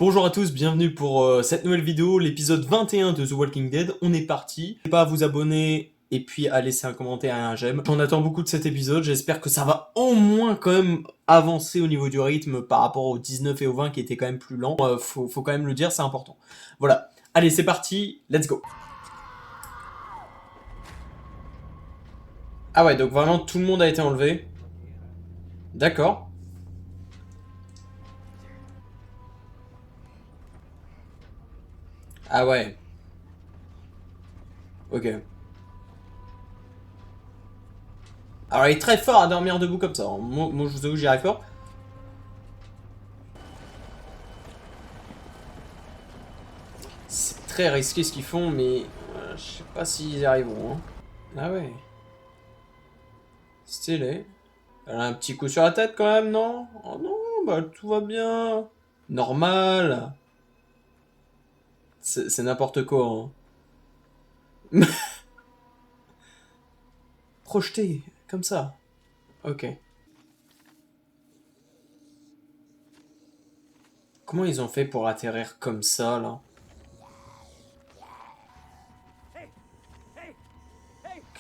Bonjour à tous, bienvenue pour cette nouvelle vidéo, l'épisode 21 de The Walking Dead. On est parti. N'hésitez pas à vous abonner et puis à laisser un commentaire et un j'aime. J'en attends beaucoup de cet épisode, j'espère que ça va au moins quand même avancer au niveau du rythme par rapport au 19 et au 20 qui étaient quand même plus lents. Faut quand même le dire, c'est important. Voilà, allez c'est parti, let's go. Ah ouais, donc vraiment tout le monde a été enlevé. D'accord. Ah ouais. Ok. Alors il est très fort à dormir debout comme ça. Moi je vous avoue j'y arrive pas. C'est très risqué ce qu'ils font, mais je sais pas s'ils y arriveront. Hein. Ah ouais. Stylé. Elle a un petit coup sur la tête quand même, non? Oh non, bah tout va bien. Normal. C'est n'importe quoi. Hein. Projeté, comme ça. Ok. Comment ils ont fait pour atterrir comme ça, là?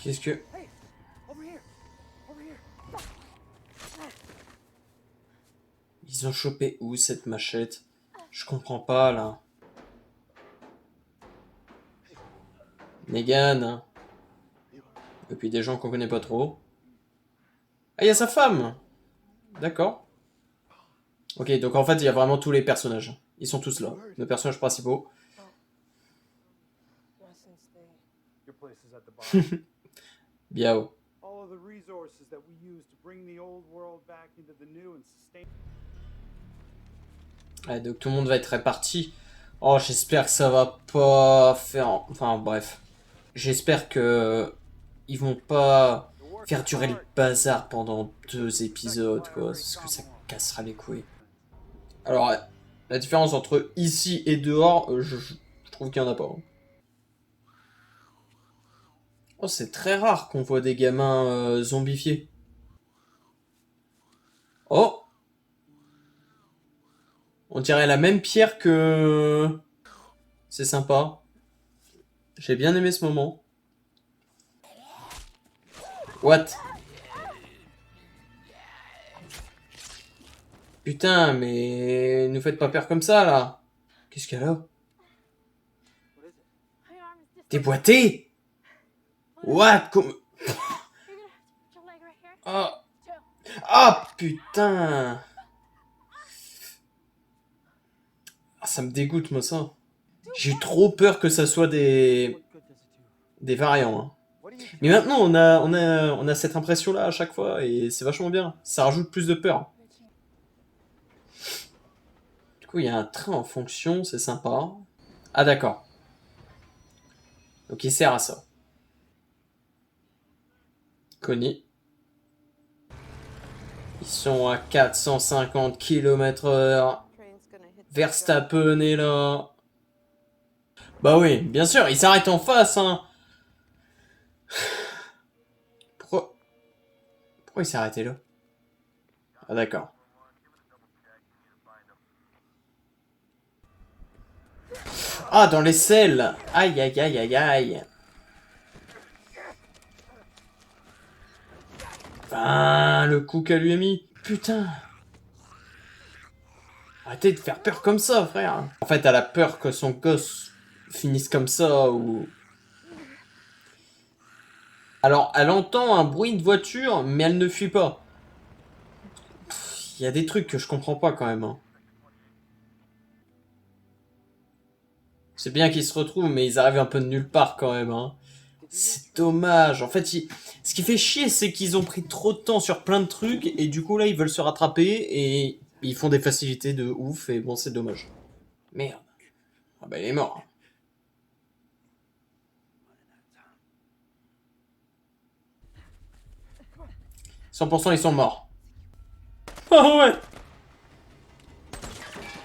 Qu'est-ce que... Ils ont chopé où, cette machette? Je comprends pas, là. Negan. Et puis des gens qu'on connaît pas trop. Ah, il y a sa femme! D'accord. Ok, donc en fait, il y a vraiment tous les personnages. Ils sont tous là. Nos personnages principaux. Biao. Ouais, donc tout le monde va être réparti. Oh, j'espère que ça va pas faire... Enfin, bref. J'espère que... Ils vont pas faire durer le bazar pendant 2 épisodes, quoi. Parce que ça cassera les couilles. Alors, la différence entre ici et dehors, je trouve qu'il y en a pas. Hein. Oh, c'est très rare qu'on voit des gamins zombifiés. Oh! On dirait la même pierre que... C'est sympa. J'ai bien aimé ce moment. What? Putain, mais... Ne faites pas peur comme ça, là. Qu'est-ce qu'elle a? Déboîté? What? Ah! Ah, putain! Ah, ça me dégoûte, moi, ça. J'ai eu trop peur que ça soit des variants. Hein. Mais maintenant, on a cette impression-là à chaque fois, et c'est vachement bien. Ça rajoute plus de peur. Du coup, il y a un train en fonction, c'est sympa. Ah, d'accord. Donc, il sert à ça. Connie. Ils sont à 450 km/h. Verstappen est là. Bah oui, bien sûr, il s'arrête en face, hein. Pourquoi il s'est arrêté là? Ah d'accord. Ah, dans les selles. Aïe, aïe, aïe, aïe, aïe. Ah, le coup qu'elle lui a mis. Putain. Arrêtez de faire peur comme ça, frère. En fait, elle a peur que son gosse finisse comme ça, ou... Alors, elle entend un bruit de voiture, mais elle ne fuit pas. Il y a des trucs que je comprends pas, quand même. Hein. C'est bien qu'ils se retrouvent, mais ils arrivent un peu de nulle part, quand même. Hein. C'est dommage. En fait, ce qui fait chier, c'est qu'ils ont pris trop de temps sur plein de trucs, et du coup, là, ils veulent se rattraper, et ils font des facilités de ouf, et bon, c'est dommage. Merde. Ah bah, il est mort. 100% ils sont morts. Oh ouais.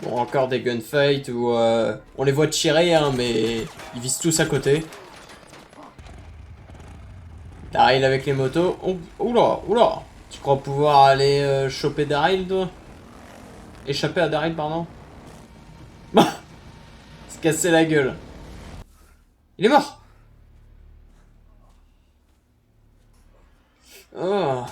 Bon, encore des gunfights où on les voit tirer, hein, mais ils visent tous à côté. Daryl avec les motos. Oh, oula, oula. Tu crois pouvoir aller choper Daryl, toi? Échapper à Daryl, pardon. se casser la gueule. Il est mort. Oh.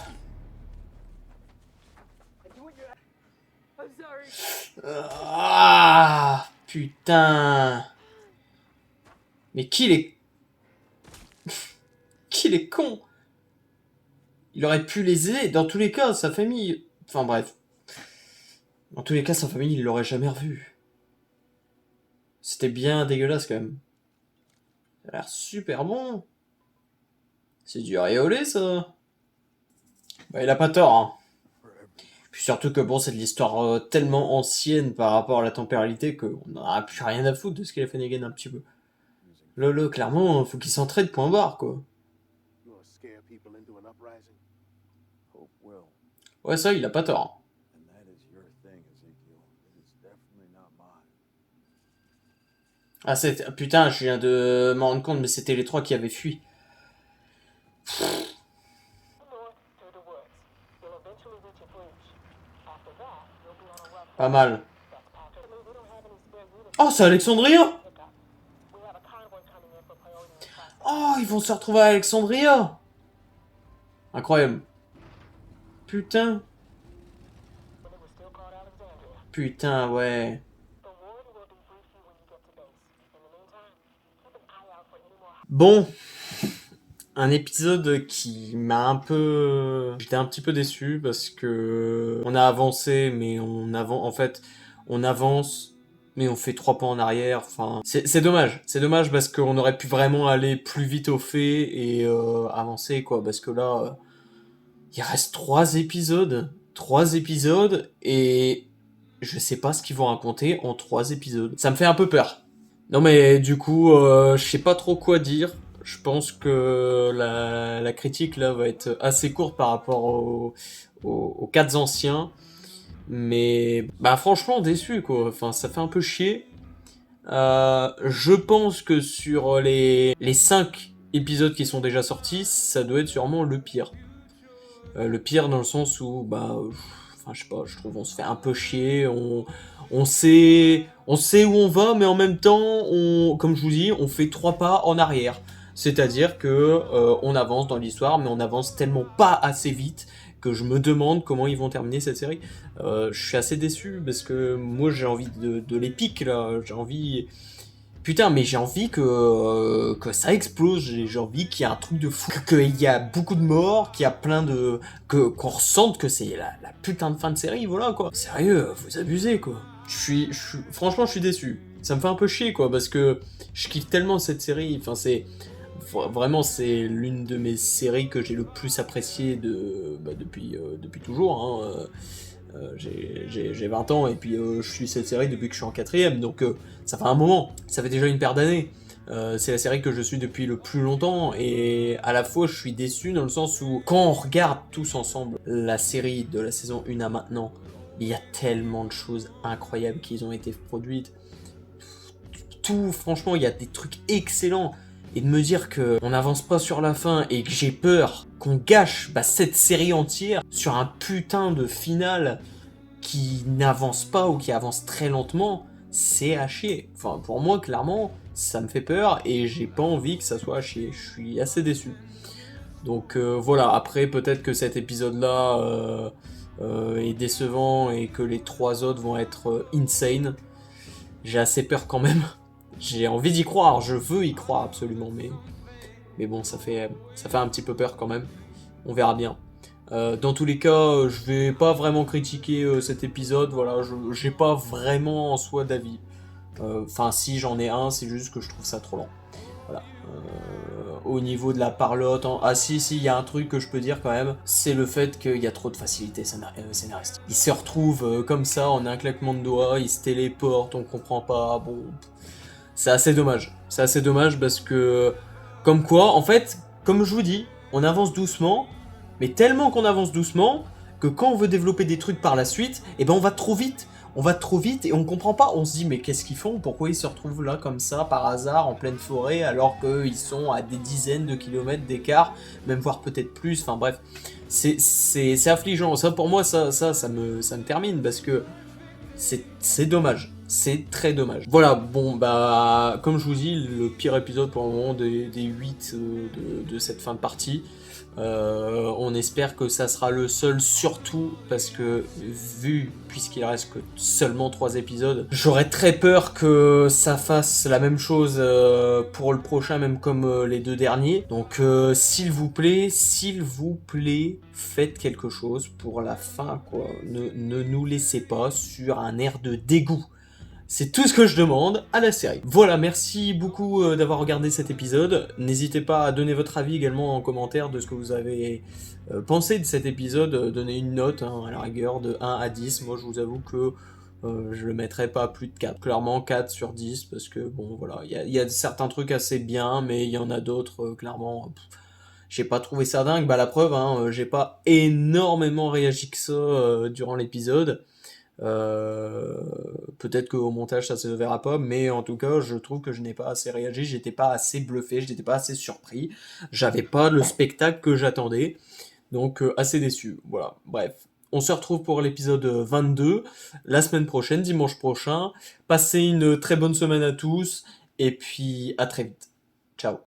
Ah, putain. Mais qu'il est... qu'il est con. Il aurait pu les aider. Dans tous les cas, sa famille... Enfin bref. Dans tous les cas, sa famille, il l'aurait jamais revu. C'était bien dégueulasse quand même. Ça a l'air super bon. C'est du riolé, ça. Bah, il a pas tort, hein. Puis surtout que bon, c'est de l'histoire tellement ancienne par rapport à la temporalité qu'on n'aura plus rien à foutre de ce qu'il a fait Negan un petit peu. Lolo, clairement, faut qu'il s'entraide, point barre, quoi. Ouais, ça, il a pas tort. Ah, c'est... Putain, je viens de m'en rendre compte, mais c'était les trois qui avaient fui. Pas mal. Oh, c'est Alexandria! Oh, ils vont se retrouver à Alexandria! Incroyable. Putain. Putain, ouais. Bon. Un épisode qui m'a un peu... J'étais un petit peu déçu parce que... On a avancé, mais en fait, on avance, mais on fait 3 pas en arrière. Enfin, c'est dommage. C'est dommage parce qu'on aurait pu vraiment aller plus vite au fait et avancer, quoi. Parce que là, il reste 3 épisodes. 3 épisodes et je sais pas ce qu'ils vont raconter en 3 épisodes. Ça me fait un peu peur. Non mais du coup, je sais pas trop quoi dire. Je pense que la critique là va être assez courte par rapport aux 4 anciens. Mais bah franchement déçu quoi. Enfin ça fait un peu chier. Je pense que sur les 5 épisodes qui sont déjà sortis, ça doit être sûrement le pire. Le pire dans le sens où bah enfin je sais pas, je trouve on se fait un peu chier, on sait où on va, mais en même temps, comme je vous dis, on fait 3 pas en arrière. C'est-à-dire que on avance dans l'histoire, mais on avance tellement pas assez vite que je me demande comment ils vont terminer cette série. Je suis assez déçu parce que moi j'ai envie de l'épique là, j'ai envie... Putain, mais j'ai envie que ça explose, j'ai envie qu'il y ait un truc de fou, qu'il y a beaucoup de morts, qu'il y a plein de... qu'on ressente que c'est la putain de fin de série, voilà quoi. Sérieux, vous abusez quoi. Franchement, je suis déçu. Ça me fait un peu chier quoi, parce que je kiffe tellement cette série, enfin c'est... Vraiment, c'est l'une de mes séries que j'ai le plus appréciée depuis toujours, hein. J'ai 20 ans et puis je suis cette série depuis que je suis en 4ème, donc ça fait un moment, ça fait déjà une paire d'années. C'est la série que je suis depuis le plus longtemps et à la fois je suis déçu dans le sens où quand on regarde tous ensemble la série de la saison 1 à maintenant, il y a tellement de choses incroyables qui ont été produites. Tout, franchement, il y a des trucs excellents. Et de me dire qu'on n'avance pas sur la fin et que j'ai peur qu'on gâche cette série entière sur un putain de final qui n'avance pas ou qui avance très lentement, c'est à chier. Enfin, pour moi, clairement, ça me fait peur et j'ai pas envie que ça soit à chier. Je suis assez déçu. Donc voilà, après peut-être que cet épisode-là est décevant et que les 3 autres vont être insane. J'ai assez peur quand même. J'ai envie d'y croire, je veux y croire absolument, mais bon, ça fait un petit peu peur quand même. On verra bien. Dans tous les cas, je vais pas vraiment critiquer cet épisode, voilà, j'ai pas vraiment en soi d'avis. Enfin, si j'en ai un, c'est juste que je trouve ça trop lent. Voilà. Au niveau de la parlotte, ah si, il y a un truc que je peux dire quand même, c'est le fait qu'il y a trop de facilité scénaristique. Ils se retrouvent comme ça, en un claquement de doigts, ils se téléportent, on comprend pas, bon... C'est assez dommage. C'est assez dommage parce que... Comme quoi, en fait, comme je vous dis, on avance doucement, mais tellement qu'on avance doucement, que quand on veut développer des trucs par la suite, eh ben on va trop vite. On va trop vite et on comprend pas. On se dit, mais qu'est-ce qu'ils font? Pourquoi ils se retrouvent là comme ça, par hasard, en pleine forêt, alors qu'ils sont à des dizaines de kilomètres d'écart, même voire peut-être plus, enfin bref. C'est affligeant. Ça, pour moi, ça me termine parce que... C'est dommage. C'est très dommage. Voilà, bon, bah, comme je vous dis, le pire épisode pour le moment des 8 de cette fin de partie. On espère que ça sera le seul, surtout parce que, puisqu'il reste que seulement 3 épisodes, j'aurais très peur que ça fasse la même chose pour le prochain, même comme les 2 derniers. Donc, s'il vous plaît, faites quelque chose pour la fin, quoi. Ne nous laissez pas sur un air de dégoût. C'est tout ce que je demande à la série. Voilà, merci beaucoup d'avoir regardé cet épisode. N'hésitez pas à donner votre avis également en commentaire de ce que vous avez pensé de cet épisode. Donnez une note, hein, à la rigueur, de 1 à 10. Moi, je vous avoue que je le mettrais pas à plus de 4. Clairement, 4 sur 10, parce que, bon, voilà, il y a certains trucs assez bien, mais il y en a d'autres, clairement... j'ai pas trouvé ça dingue. Bah, la preuve, hein, j'ai pas énormément réagi que ça durant l'épisode. Euh, Peut-être qu'au montage ça se verra pas, mais en tout cas je trouve que je n'ai pas assez réagi, j'étais pas assez bluffé, je n'étais pas assez surpris, j'avais pas le spectacle que j'attendais, donc assez déçu. Voilà, bref. On se retrouve pour l'épisode 22 la semaine prochaine, dimanche prochain. Passez une très bonne semaine à tous, et puis à très vite. Ciao.